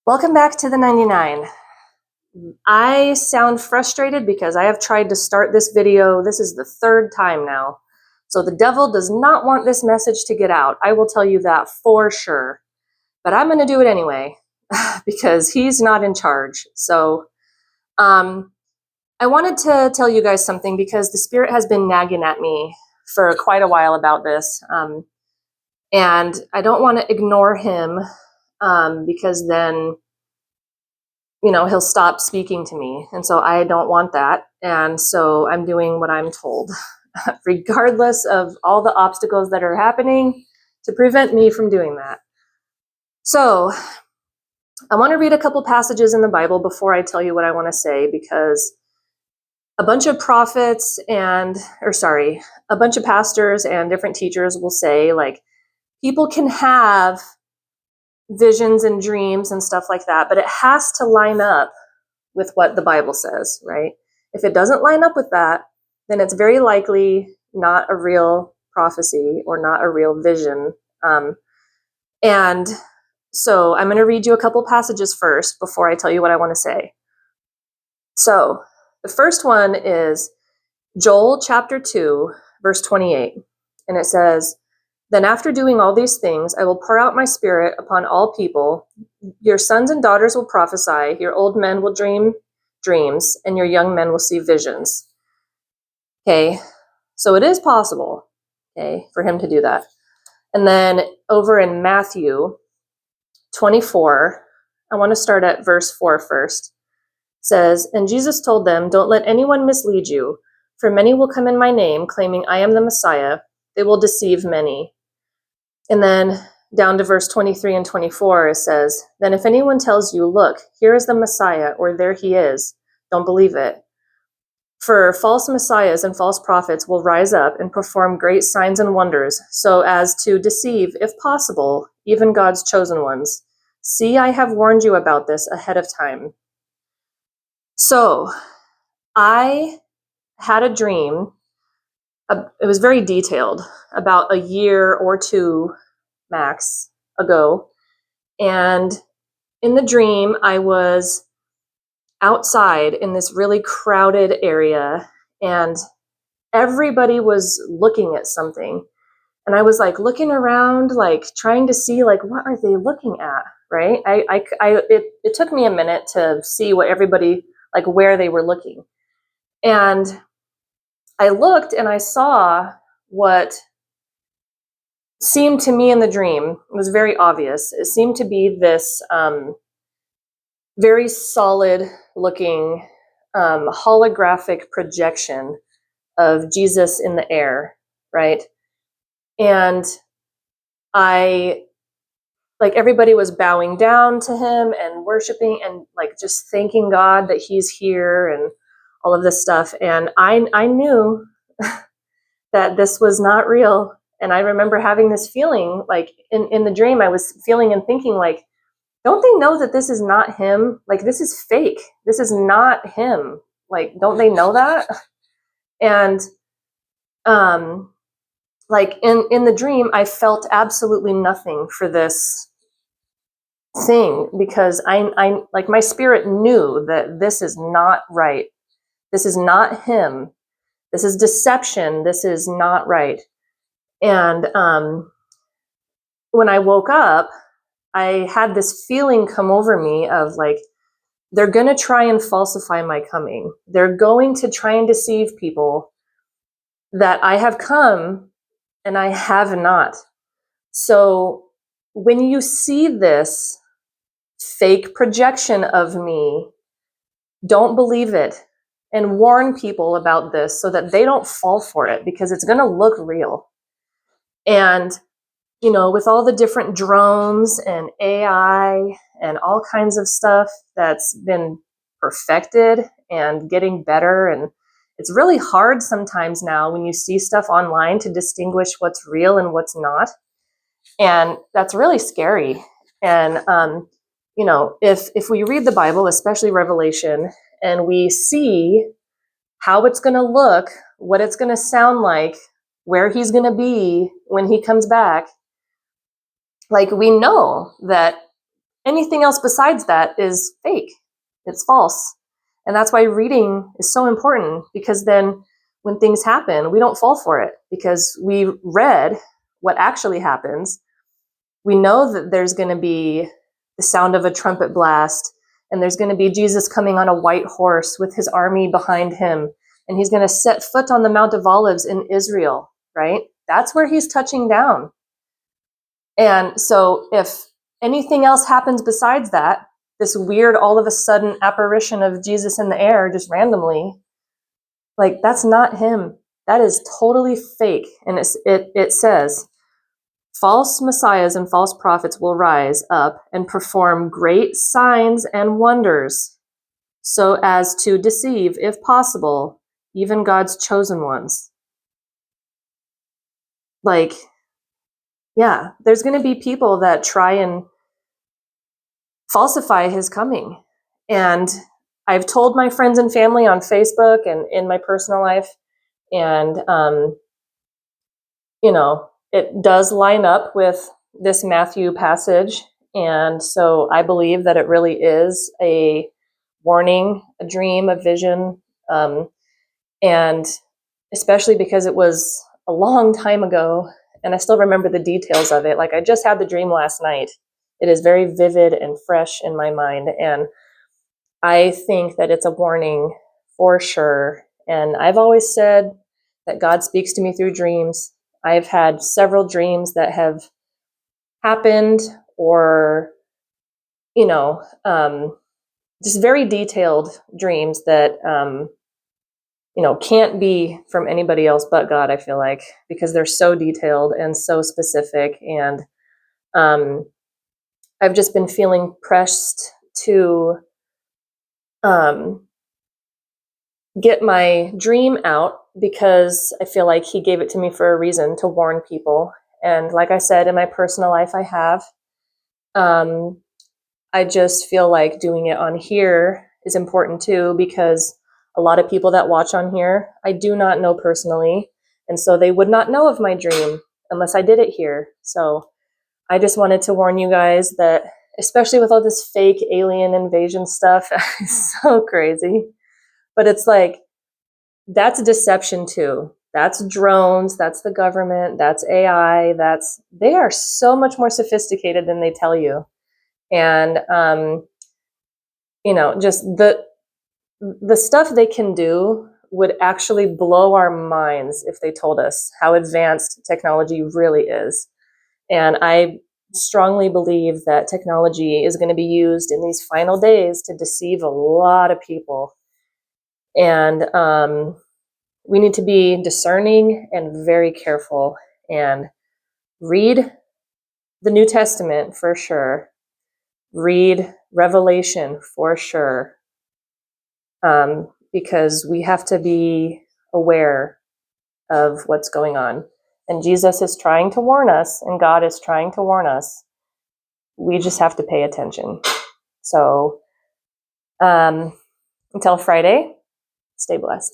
Welcome back to the 99. I sound frustrated because I have tried to start this video. This is the third time now. So the devil does not want this message to get out. I will tell you that for sure. But I'm going to do it anyway because he's not in charge. So I wanted to tell you guys something because the Spirit has been nagging at me for quite a while about this. And I don't want to ignore him because then he'll stop speaking to me. And so I don't want that. And so I'm doing what I'm told, regardless of all the obstacles that are happening to prevent me from doing that. So I want to read a couple passages in the Bible before I tell you what I want to say, because a bunch of pastors and different teachers will say, like, people can have visions and dreams and stuff like that, but it has to line up with what the Bible says, right? If it doesn't line up with that, then it's very likely not a real prophecy or not a real vision. And so I'm going to read you a couple passages first before I tell you what I want to say. So the first one is Joel chapter 2, verse 28. And it says, "Then after doing all these things, I will pour out my spirit upon all people. Your sons and daughters will prophesy, your old men will dream dreams, and your young men will see visions." Okay, so it is possible, okay, for him to do that. And then over in Matthew 24, I want to start at verse 4 first. It says, "And Jesus told them, 'Don't let anyone mislead you, for many will come in my name, claiming I am the Messiah. They will deceive many.'" And then down to verse 23 and 24, it says, "Then if anyone tells you, 'Look, here is the Messiah,' or 'There he is,' don't believe it. For false messiahs and false prophets will rise up and perform great signs and wonders, so as to deceive, if possible, even God's chosen ones. See, I have warned you about this ahead of time." So I had a dream. It was very detailed, about a year or two max ago. And in the dream, I was outside in this really crowded area, and everybody was looking at something. And I was like looking around, like trying to see, like, what are they looking at, right? It took me a minute to see what everybody, like, where they were looking. And I looked and I saw what seemed to me in the dream, it was very obvious. It seemed to be this very solid looking holographic projection of Jesus in the air, right? And everybody was bowing down to him and worshiping and like just thanking God that he's here and all of this stuff. And I knew that this was not real. And I remember having this feeling, like in the dream, I was feeling and thinking, like, don't they know that this is not him? Like, this is fake. This is not him. Like, don't they know that? And like in the dream, I felt absolutely nothing for this thing, because I like, my spirit knew that this is not right. This is not him. This is deception. This is not right. And when I woke up, I had this feeling come over me of like, they're going to try and falsify my coming. They're going to try and deceive people that I have come and I have not. So when you see this fake projection of me, don't believe it, and warn people about this so that they don't fall for it, because it's going to look real. And with all the different drones and AI and all kinds of stuff that's been perfected and getting better, and it's really hard sometimes now when you see stuff online to distinguish what's real and what's not. And that's really scary. And if we read the Bible, especially Revelation, and we see how it's going to look, what it's going to sound like, where he's going to be when he comes back, like, we know that anything else besides that is fake. It's false. And that's why reading is so important, because then when things happen, we don't fall for it because we read what actually happens. We know that there's going to be the sound of a trumpet blast, and there's going to be Jesus coming on a white horse with his army behind him, and he's going to set foot on the Mount of Olives in Israel, right? That's where he's touching down. And so if anything else happens besides that, this weird all of a sudden apparition of Jesus in the air just randomly, like, that's not him. That is totally fake. And it says, false messiahs and false prophets will rise up and perform great signs and wonders so as to deceive, if possible, even God's chosen ones. Like, yeah, there's going to be people that try and falsify his coming. And I've told my friends and family on Facebook and in my personal life, and, it does line up with this Matthew passage. And so I believe that it really is a warning, a dream, a vision. And especially because it was a long time ago, and I still remember the details of it. Like, I just had the dream last night. It is very vivid and fresh in my mind. And I think that it's a warning for sure. And I've always said that God speaks to me through dreams. I've had several dreams that have happened, or, just very detailed dreams that, can't be from anybody else but God, I feel like, because they're so detailed and so specific. And I've just been feeling pressed to get my dream out, because I feel like he gave it to me for a reason, to warn people. And like I said, in my personal life, I have. I just feel like doing it on here is important too, because a lot of people that watch on here, I do not know personally. And so they would not know of my dream unless I did it here. So I just wanted to warn you guys that, especially with all this fake alien invasion stuff, it's so crazy. But it's like, that's deception too. That's drones, that's the government, that's AI, they are so much more sophisticated than they tell you. And just the stuff they can do would actually blow our minds if they told us how advanced technology really is. And I strongly believe that technology is going to be used in these final days to deceive a lot of people. And we need to be discerning and very careful, and read the New Testament for sure. Read Revelation for sure. Because we have to be aware of what's going on. And Jesus is trying to warn us, and God is trying to warn us. We just have to pay attention. So until Friday, stay blessed.